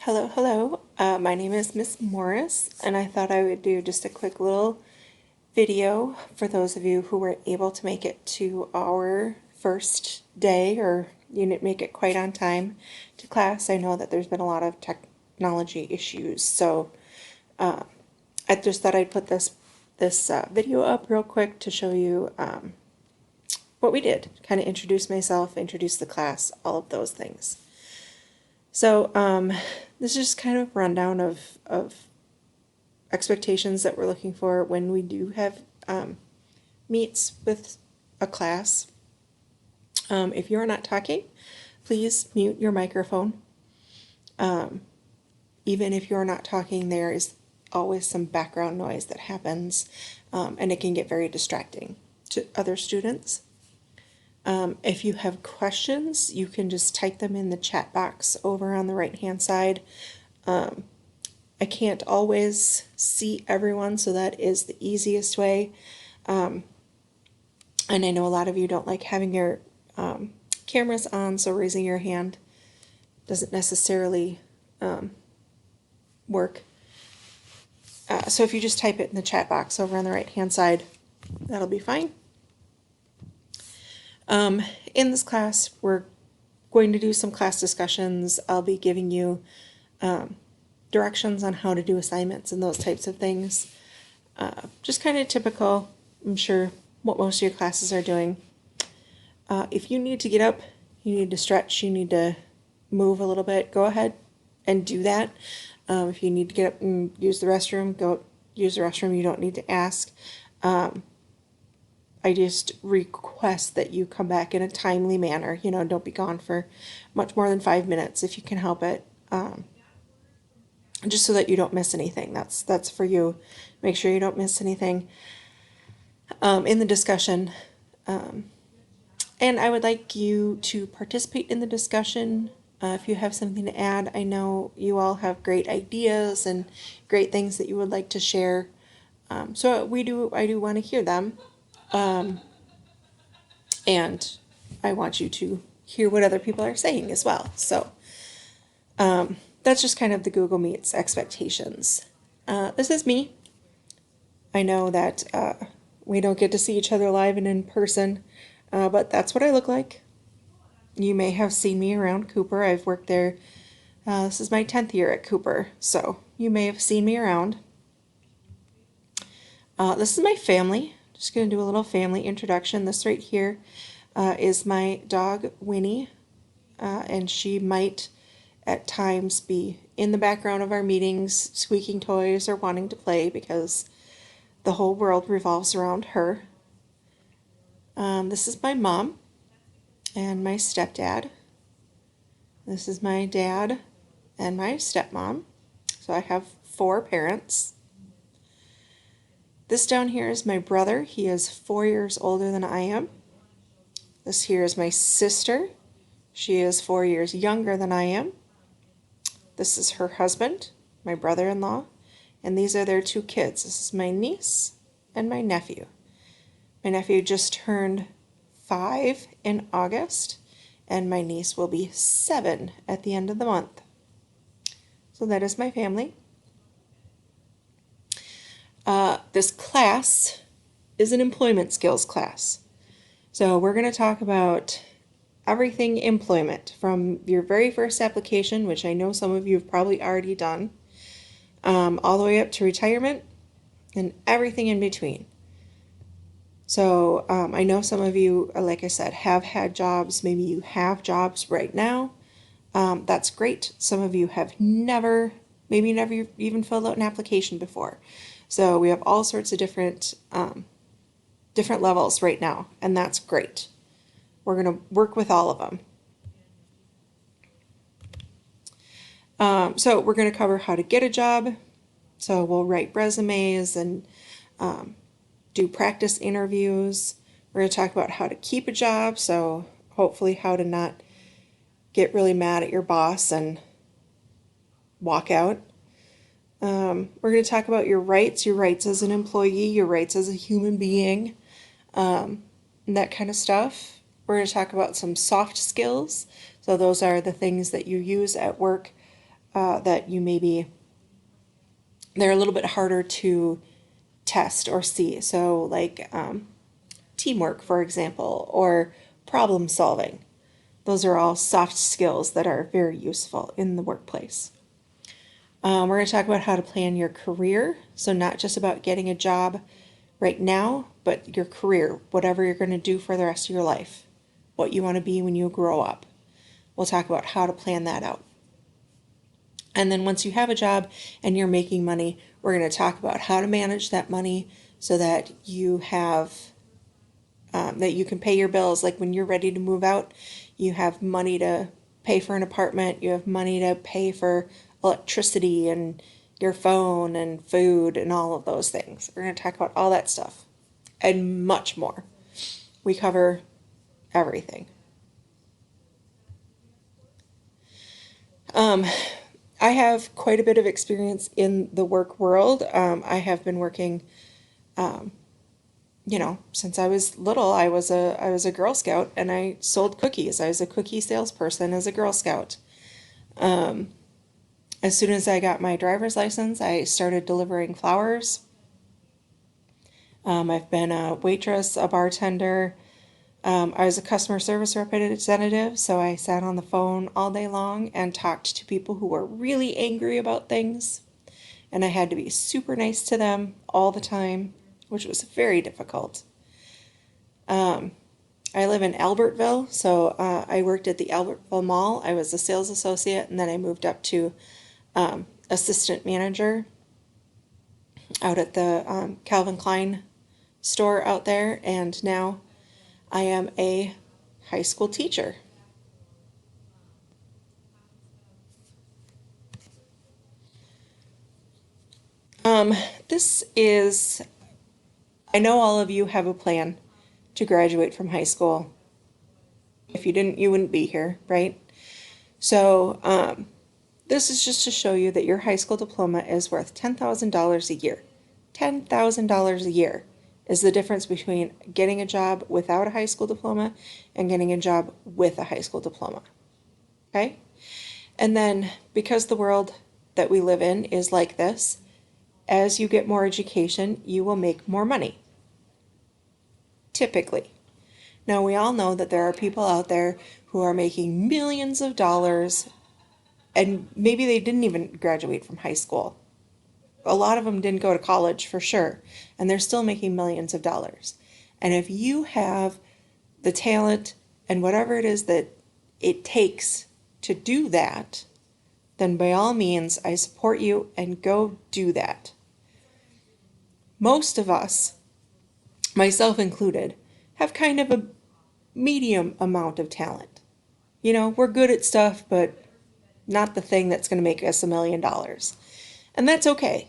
Hello, hello. My name is Miss Morris, and I thought I would do just a quick little video for those of you who were able to make it to our first day, or you didn't make it quite on time to class. I know that there's been a lot of technology issues, so I just thought I'd put this video up real quick to show you what we did. Kind of introduce myself, introduce the class, all of those things. So this is just kind of a rundown of expectations that we're looking for when we do have meets with a class. If you're not talking, please mute your microphone. Even if you're not talking, there is always some background noise that happens, and it can get very distracting to other students. If you have questions, you can just type them in the chat box over on the right hand side. I can't always see everyone, so that is the easiest way. And I know a lot of you don't like having your cameras on, so raising your hand doesn't necessarily work. So if you just type it in the chat box over on the right hand side, that'll be fine. In this class, we're going to do some class discussions. I'll be giving you directions on how to do assignments and those types of things. Just kind of typical, I'm sure, what most of your classes are doing. If you need to get up, you need to stretch, you need to move a little bit, go ahead and do that. If you need to get up and use the restroom, go use the restroom. You don't need to ask. I just request that you come back in a timely manner. You know, don't be gone for much more than 5 minutes if you can help it. Just so that you don't miss anything. That's for you. Make sure you don't miss anything in the discussion. And I would like you to participate in the discussion. If you have something to add, I know you all have great ideas and great things that you would like to share. So I do want to hear them. And I want you to hear what other people are saying as well. So that's just kind of the Google Meets expectations. This is me. I know that we don't get to see each other live and in person, but that's what I look like. You may have seen me around Cooper. I've worked there. This is my 10th year at Cooper, so you may have seen me around. This is my family. Just going to do a little family introduction. This right here is my dog, Winnie, and she might at times be in the background of our meetings, squeaking toys or wanting to play because the whole world revolves around her. This is my mom and my stepdad. This is my dad and my stepmom. So I have 4 parents. This down here is my brother. He is 4 years older than I am. This here is my sister. She is 4 years younger than I am. This is her husband, my brother-in-law, and these are their 2 kids. This is my niece and my nephew. My nephew just turned 5 in August, and my niece will be 7 at the end of the month. So that is my family. This class is an employment skills class. So we're going to talk about everything employment from your very first application, which I know some of you have probably already done, all the way up to retirement and everything in between. So I know some of you, like I said, have had jobs. Maybe you have jobs right now. That's great. Some of you have maybe never even filled out an application before. So we have all sorts of different levels right now, and that's great. We're going to work with all of them. So we're going to cover how to get a job. So we'll write resumes and do practice interviews. We're going to talk about how to keep a job, so hopefully how to not get really mad at your boss and walk out. We're going to talk about your rights as an employee, your rights as a human being, and that kind of stuff. We're going to talk about some soft skills. So those are the things that you use at work that you maybe, they're a little bit harder to test or see. So like teamwork, for example, or problem solving. Those are all soft skills that are very useful in the workplace. We're going to talk about how to plan your career. So not just about getting a job right now, but your career, whatever you're going to do for the rest of your life, what you want to be when you grow up. We'll talk about how to plan that out. And then once you have a job and you're making money, we're going to talk about how to manage that money so that you have, that you can pay your bills. Like when you're ready to move out, you have money to pay for an apartment, you have money to pay for electricity and your phone and food and all of those things. We're going to talk about all that stuff and much more. We cover everything. I have quite a bit of experience in the work world. I have been working, since I was little. I was a Girl Scout and I sold cookies. I was a cookie salesperson as a Girl Scout. As soon as I got my driver's license, I started delivering flowers. I've been a waitress, a bartender. I was a customer service representative, so I sat on the phone all day long and talked to people who were really angry about things. And I had to be super nice to them all the time, which was very difficult. I live in Albertville, so I worked at the Albertville Mall. I was a sales associate, and then I moved up to assistant manager out at the Calvin Klein store out there, and now I am a high school teacher. This is, I know all of you have a plan to graduate from high school. If you didn't, you wouldn't be here, right? So this is just to show you that your high school diploma is worth $10,000 a year. $10,000 a year is the difference between getting a job without a high school diploma and getting a job with a high school diploma. Okay? And then because the world that we live in is like this, as you get more education, you will make more money. Typically. Now we all know that there are people out there who are making millions of dollars and maybe they didn't even graduate from high school. A lot of them didn't go to college for sure, and they're still making millions of dollars. And if you have the talent and whatever it is that it takes to do that, then by all means, I support you and go do that. Most of us, myself included, have kind of a medium amount of talent. We're good at stuff, but not the thing that's going to make us $1 million. And that's okay.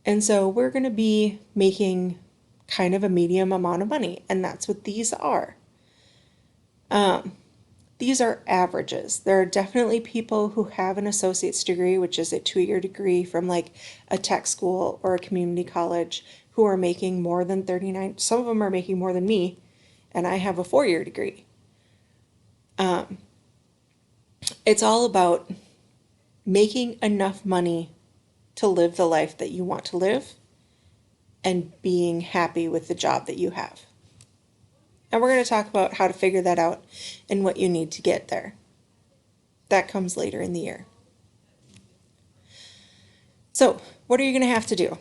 And so we're going to be making kind of a medium amount of money, and that's what these are. These are averages. There are definitely people who have an associate's degree, which is a 2-year degree from like a tech school or a community college, who are making more than 39. Some of them are making more than me, and I have a 4-year degree. It's all about making enough money to live the life that you want to live and being happy with the job that you have. And we're going to talk about how to figure that out and what you need to get there. That comes later in the year. So, what are you going to have to do?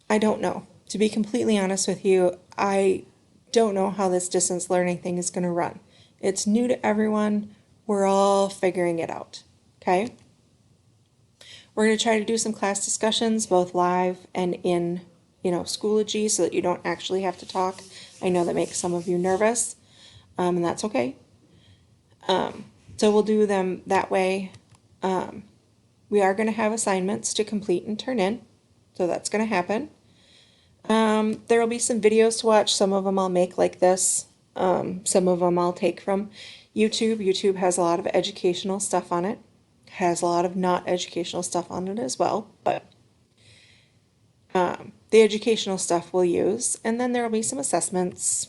I don't know. To be completely honest with you, I don't know how this distance learning thing is going to run. It's new to everyone. We're all figuring it out. Okay? We're going to try to do some class discussions, both live and in, Schoology, so that you don't actually have to talk. I know that makes some of you nervous, and that's okay. So we'll do them that way. We are going to have assignments to complete and turn in, so that's going to happen. There will be some videos to watch. Some of them I'll make like this. Some of them I'll take from YouTube. YouTube has a lot of educational stuff on it. Has a lot of not educational stuff on it as well, but the educational stuff we'll use, and then there will be some assessments,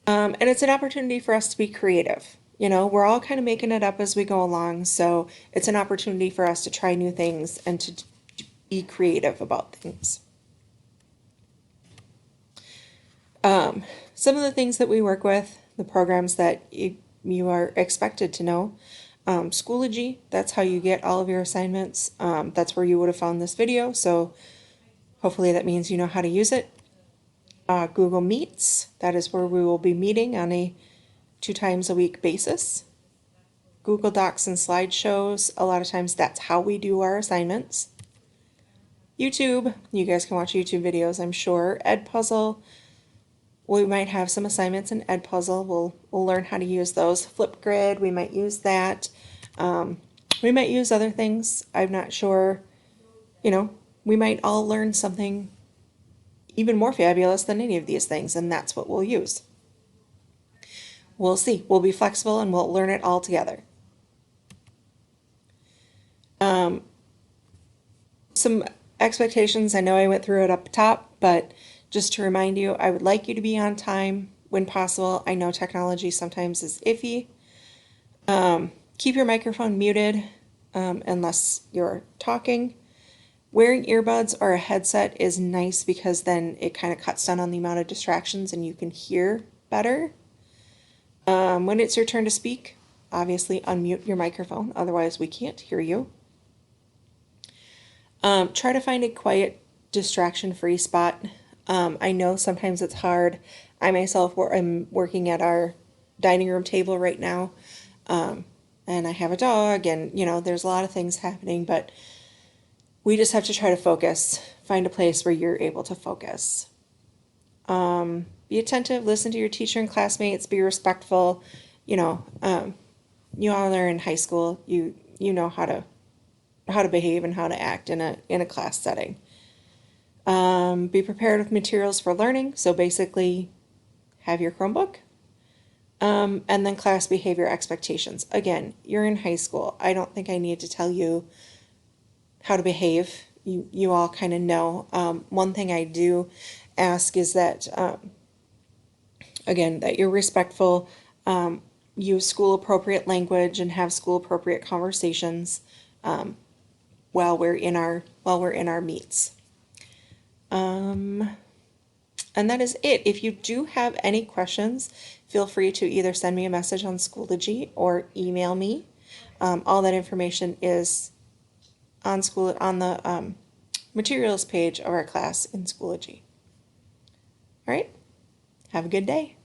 and it's an opportunity for us to be creative. You know, we're all kind of making it up as we go along, so it's an opportunity for us to try new things and to be creative about things. Some of the things that we work with, the programs that you are expected to know. Schoology, that's how you get all of your assignments. That's where you would have found this video, so hopefully that means you know how to use it. Google Meets, that is where we will be meeting on a 2 times a week basis. Google Docs and slideshows, a lot of times that's how we do our assignments. YouTube, you guys can watch YouTube videos, I'm sure. Edpuzzle, we might have some assignments in Edpuzzle. We'll learn how to use those. Flipgrid, we might use that. We might use other things. I'm not sure. You know, we might all learn something even more fabulous than any of these things, and that's what we'll use. We'll see. We'll be flexible and we'll learn it all together. Some expectations, I know I went through it up top, but just to remind you, I would like you to be on time when possible. I know technology sometimes is iffy. Keep your microphone muted unless you're talking. Wearing earbuds or a headset is nice because then it kind of cuts down on the amount of distractions and you can hear better. When it's your turn to speak, obviously unmute your microphone, otherwise we can't hear you. Try to find a quiet, distraction-free spot. I know sometimes it's hard. I myself am working at our dining room table right now, and I have a dog, and you know, there's a lot of things happening, but we just have to try to focus. Find a place where you're able to focus. Be attentive, listen to your teacher and classmates, be respectful. You know, you all are in high school. You know how to behave and how to act in a class setting. Be prepared with materials for learning. So basically, have your Chromebook. And then class behavior expectations. Again, you're in high school. I don't think I need to tell you how to behave. You all kind of know. One thing I do ask is that, again, that you're respectful, use school appropriate language and have school appropriate conversations while we're in our meets. And that is it. If you do have any questions, feel free to either send me a message on Schoology or email me. All that information is on the materials page of our class in Schoology. All right, have a good day.